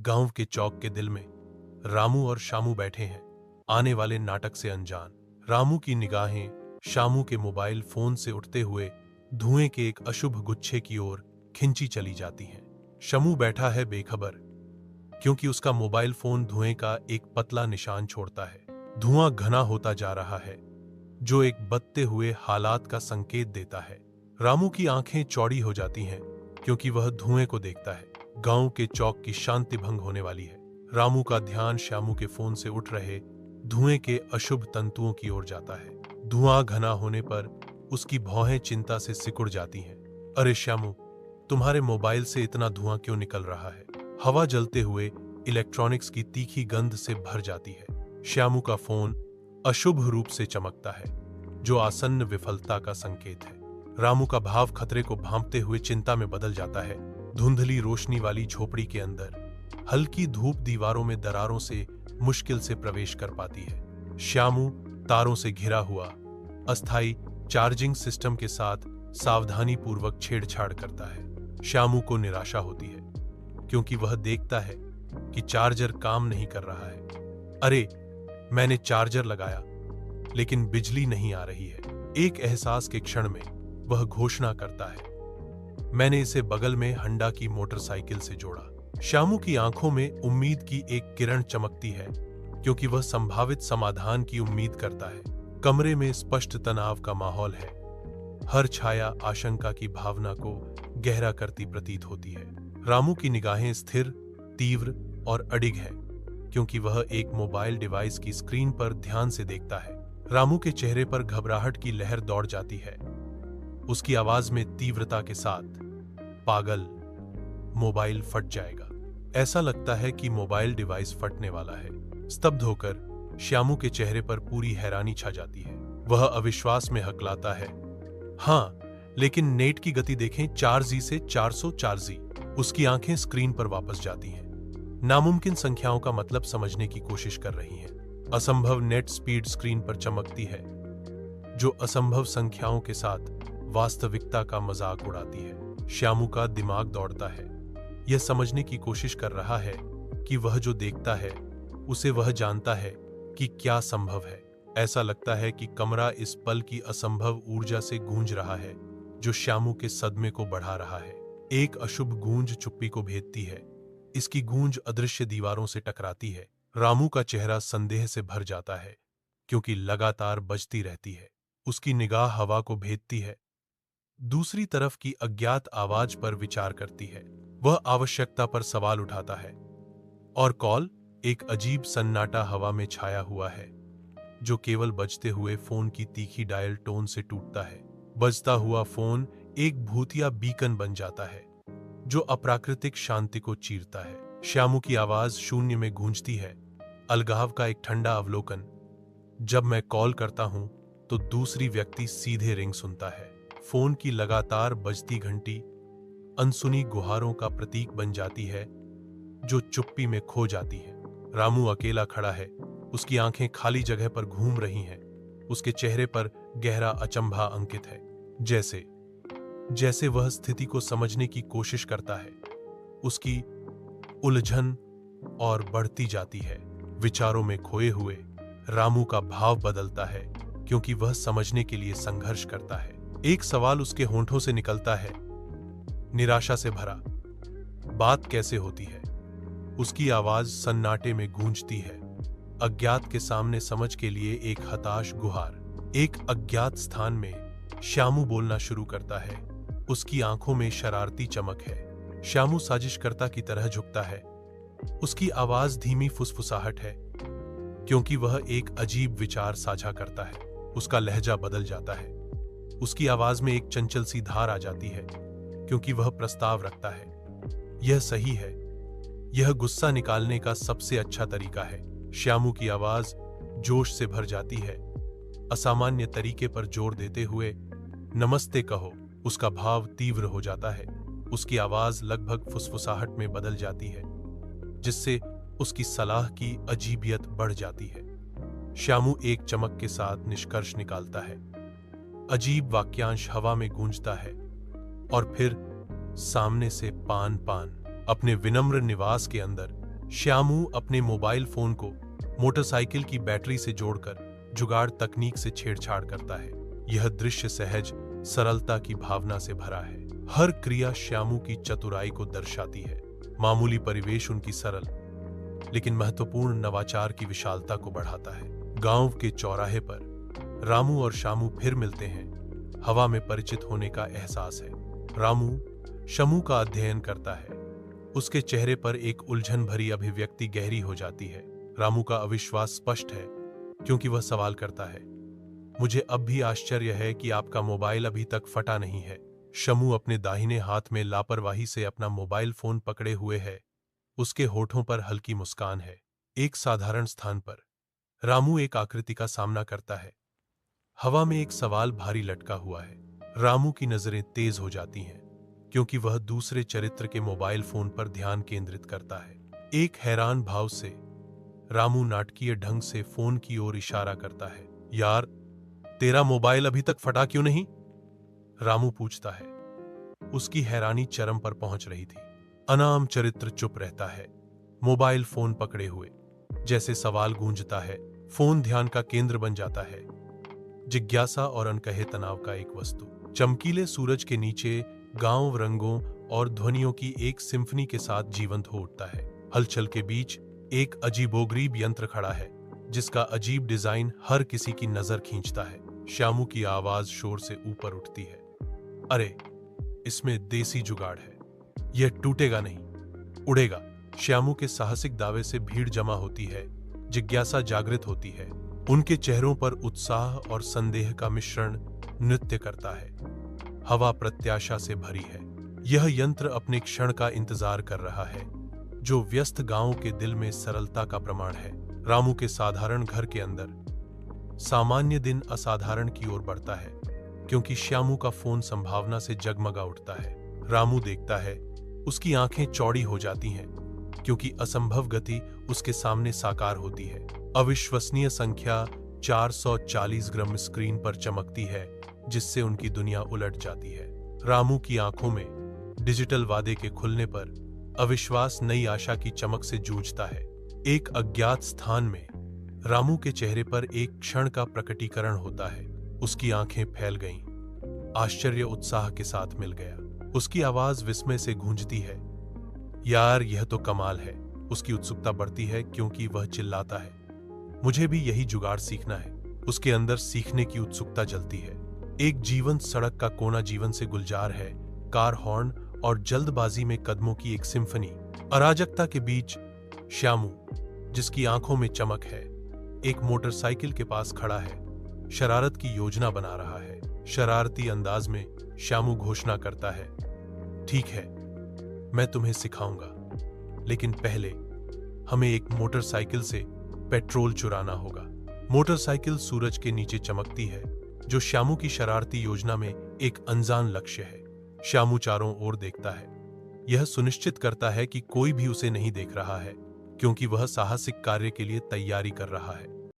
गांव के चौक के दिल में रामू और शामू बैठे हैं, आने वाले नाटक से अनजान। रामू की निगाहें शामू के मोबाइल फोन से उठते हुए धुएं के एक अशुभ गुच्छे की ओर खिंची चली जाती हैं। शामू बैठा है बेखबर, क्योंकि उसका मोबाइल फोन धुएं का एक पतला निशान छोड़ता है। धुआं घना होता जा रहा है, जो एक बढ़ते हुए हालात का संकेत देता है। रामू की आंखें चौड़ी हो जाती हैं, क्योंकि वह धुएं को देखता है। गांव के चौक की शांति भंग होने वाली है। रामू का ध्यान शामू के फोन से उठ रहे धुएं के अशुभ तंतुओं की ओर जाता है। धुआं घना होने पर उसकी भौहें चिंता से सिकुड़ जाती हैं। अरे शामू, तुम्हारे मोबाइल से इतना धुआं क्यों निकल रहा है? हवा जलते हुए इलेक्ट्रॉनिक्स की तीखी गंध से भर जाती है। शामू का फोन अशुभ रूप से चमकता है, जो आसन्न विफलता का संकेत है। रामू का भाव खतरे को भांपते हुए चिंता में बदल जाता है। धुंधली रोशनी वाली झोपड़ी के अंदर हल्की धूप दीवारों में दरारों से मुश्किल से प्रवेश कर पाती है। शामू तारों से घिरा हुआ अस्थायी चार्जिंग सिस्टम के साथ सावधानी पूर्वक छेड़छाड़ करता है। शामू को निराशा होती है, क्योंकि वह देखता है कि चार्जर काम नहीं कर रहा है। अरे, मैंने चार्जर लगाया, लेकिन बिजली नहीं आ रही है। एक एहसास के क्षण में वह घोषणा करता है, मैंने इसे बगल में हंडा की मोटरसाइकिल से जोड़ा। शामू की आंखों में उम्मीद की एक किरण चमकती है, क्योंकि वह संभावित समाधान की उम्मीद करता है। कमरे में स्पष्ट तनाव का माहौल है। हर छाया आशंका की भावना को गहरा करती प्रतीत होती है। रामू की निगाहें स्थिर, तीव्र और अडिग है, क्योंकि वह एक मोबाइल डिवाइस की स्क्रीन पर ध्यान से देखता है। रामू के चेहरे पर घबराहट की लहर दौड़ जाती है। उसकी आवाज में तीव्रता के साथ, पागल, मोबाइल फट जाएगा। ऐसा लगता है कि मोबाइल डिवाइस फटने वाला है। स्तब्ध होकर श्यामू के चेहरे पर पूरी हैरानी छा जाती है। वह अविश्वास में हकलाता है, हाँ, लेकिन नेट की गति देखें, 4G से 404G। उसकी आंखें स्क्रीन पर वापस जाती हैं, नामुमकिन संख्याओं का मतलब समझने की कोशिश कर रही हैं। असंभव नेट स्पीड स्क्रीन पर चमकती है, जो असंभव संख्याओं के साथ वास्तविकता का मजाक उड़ाती है। श्यामू का दिमाग दौड़ता है, यह समझने की कोशिश कर रहा है कि वह जो देखता है उसे वह जानता है कि क्या संभव है। ऐसा लगता है कि कमरा इस पल की असंभव ऊर्जा से गूंज रहा है, जो श्यामू के सदमे को बढ़ा रहा है। एक अशुभ गूंज चुप्पी को भेदती है। इसकी गूंज अदृश्य दीवारों से टकराती है। रामू का चेहरा संदेह से भर जाता है, क्योंकि लगातार बजती रहती है। उसकी निगाह हवा को भेदती है, दूसरी तरफ की अज्ञात आवाज पर विचार करती है। वह आवश्यकता पर सवाल उठाता है, और कॉल, एक अजीब सन्नाटा हवा में छाया हुआ है, जो केवल बजते हुए फोन की तीखी डायल टोन से टूटता है। बजता हुआ फोन एक भूतिया बीकन बन जाता है, जो अप्राकृतिक शांति को चीरता है। श्यामू की आवाज शून्य में गूंजती है, अलगाव का एक ठंडा अवलोकन। जब मैं कॉल करता हूं तो दूसरी व्यक्ति सीधे रिंग सुनता है। फोन की लगातार बजती घंटी अनसुनी गुहारों का प्रतीक बन जाती है, जो चुप्पी में खो जाती है। रामू अकेला खड़ा है, उसकी आंखें खाली जगह पर घूम रही हैं। उसके चेहरे पर गहरा अचंभा अंकित है, जैसे वह स्थिति को समझने की कोशिश करता है। उसकी उलझन और बढ़ती जाती है। विचारों में खोए हुए रामू का भाव बदलता है, क्योंकि वह समझने के लिए संघर्ष करता है। एक सवाल उसके होंठों से निकलता है, निराशा से भरा, बात कैसे होती है? उसकी आवाज सन्नाटे में गूंजती है, अज्ञात के सामने समझ के लिए एक हताश गुहार। एक अज्ञात स्थान में श्यामू बोलना शुरू करता है। उसकी आंखों में शरारती चमक है। श्यामू साजिशकर्ता की तरह झुकता है। उसकी आवाज धीमी फुसफुसाहट है, क्योंकि वह एक अजीब विचार साझा करता है। उसका लहजा बदल जाता है। उसकी आवाज में एक चंचल सी धार आ जाती है, क्योंकि वह प्रस्ताव रखता है। यह सही है, यह गुस्सा निकालने का सबसे अच्छा तरीका है। श्यामू की आवाज जोश से भर जाती है, असामान्य तरीके पर जोर देते हुए, नमस्ते कहो। उसका भाव तीव्र हो जाता है। उसकी आवाज लगभग फुसफुसाहट में बदल जाती है, जिससे उसकी सलाह की अजीबियत बढ़ जाती है। श्यामू एक चमक के साथ निष्कर्ष निकालता है। अजीब वाक्यांश हवा में गूंजता है, और फिर सामने से पान अपने विनम्र निवास के अंदर श्यामू अपने मोबाइल फोन को मोटरसाइकिल की बैटरी से जोड़कर जुगाड़ तकनीक से छेड़छाड़ करता है। यह दृश्य सहज सरलता की भावना से भरा है। हर क्रिया श्यामू की चतुराई को दर्शाती है। मामूली परिवेश उनकी सरल लेकिन महत्वपूर्ण नवाचार की विशालता को बढ़ाता है। गांव के चौराहे पर रामू और श्यामू फिर मिलते हैं। हवा में परिचित होने का एहसास है। रामू शमू का अध्ययन करता है। उसके चेहरे पर एक उलझन भरी अभिव्यक्ति गहरी हो जाती है। रामू का अविश्वास स्पष्ट है क्योंकि वह सवाल करता है, मुझे अब भी आश्चर्य है कि आपका मोबाइल अभी तक फटा नहीं है। शमू अपने दाहिने हाथ में लापरवाही से अपना मोबाइल फोन पकड़े हुए है। उसके होठों पर हल्की मुस्कान है। एक साधारण स्थान पर रामू एक आकृति का सामना करता है। हवा में एक सवाल भारी लटका हुआ है। रामू की नजरें तेज हो जाती हैं क्योंकि वह दूसरे चरित्र के मोबाइल फोन पर ध्यान केंद्रित करता है। एक हैरान भाव से रामू नाटकीय ढंग से फोन की ओर इशारा करता है। यार, तेरा मोबाइल अभी तक फटा क्यों नहीं? रामू पूछता है। उसकी हैरानी चरम पर पहुंच रही थी। अनाम चरित्र चुप रहता है, मोबाइल फोन पकड़े हुए। जैसे सवाल गूंजता है, फोन ध्यान का केंद्र बन जाता है। जिज्ञासा और अनकहे तनाव का एक वस्तु। चमकीले सूरज के नीचे गांव रंगों और ध्वनियों की एक सिम्फनी के साथ जीवंत हो उठता है। हलचल के बीच एक अजीबोगरीब यंत्र खड़ा है जिसका अजीब डिजाइन हर किसी की नजर खींचता है। श्यामू की आवाज शोर से ऊपर उठती है, अरे, इसमें देसी जुगाड़ है, यह टूटेगा नहीं, उड़ेगा। श्यामू के साहसिक दावे से भीड़ जमा होती है। जिज्ञासा जागृत होती है। उनके चेहरों पर उत्साह और संदेह का मिश्रण नृत्य करता है। हवा प्रत्याशा से भरी है। यह यंत्र अपने क्षण का इंतजार कर रहा है, जो व्यस्त गांव के दिल में सरलता का प्रमाण है। रामू के साधारण घर के अंदर सामान्य दिन असाधारण की ओर बढ़ता है क्योंकि श्यामू का फोन संभावना से जगमगा उठता है। रामू देखता है, उसकी आंखें चौड़ी हो जाती हैं क्योंकि असंभव गति उसके सामने साकार होती है। अविश्वसनीय संख्या 440 ग्राम स्क्रीन पर चमकती है जिससे उनकी दुनिया उलट जाती है। रामू की आंखों में डिजिटल वादे के खुलने पर अविश्वास नई आशा की चमक से जूझता है। एक अज्ञात स्थान में रामू के चेहरे पर एक क्षण का प्रकटीकरण होता है। उसकी आंखें फैल गईं, आश्चर्य उत्साह के साथ मिल गया। उसकी आवाज विस्मय से गूंजती है, यार, यह तो कमाल है। उसकी उत्सुकता बढ़ती है क्योंकि वह चिल्लाता है, मुझे भी यही जुगाड़ सीखना है। उसके अंदर सीखने की उत्सुकता जलती है। एक जीवंत सड़क का कोना जीवन से गुलजार है। कार हॉर्न और जल्दबाजी में कदमों की एक सिम्फनी। अराजकता के बीच श्यामू, जिसकी आंखों में चमक है, एक मोटरसाइकिल के पास खड़ा है, शरारत की योजना बना रहा है। शरारती अंदाज में श्यामू घोषणा करता है, ठीक है, मैं तुम्हें सिखाऊंगा, लेकिन पहले हमें एक मोटरसाइकिल से पेट्रोल चुराना होगा। मोटरसाइकिल सूरज के नीचे चमकती है, जो श्यामू की शरारती योजना में एक अनजान लक्ष्य है। श्यामू चारों ओर देखता है। यह सुनिश्चित करता है कि कोई भी उसे नहीं देख रहा है क्योंकि वह साहसिक कार्य के लिए तैयारी कर रहा है।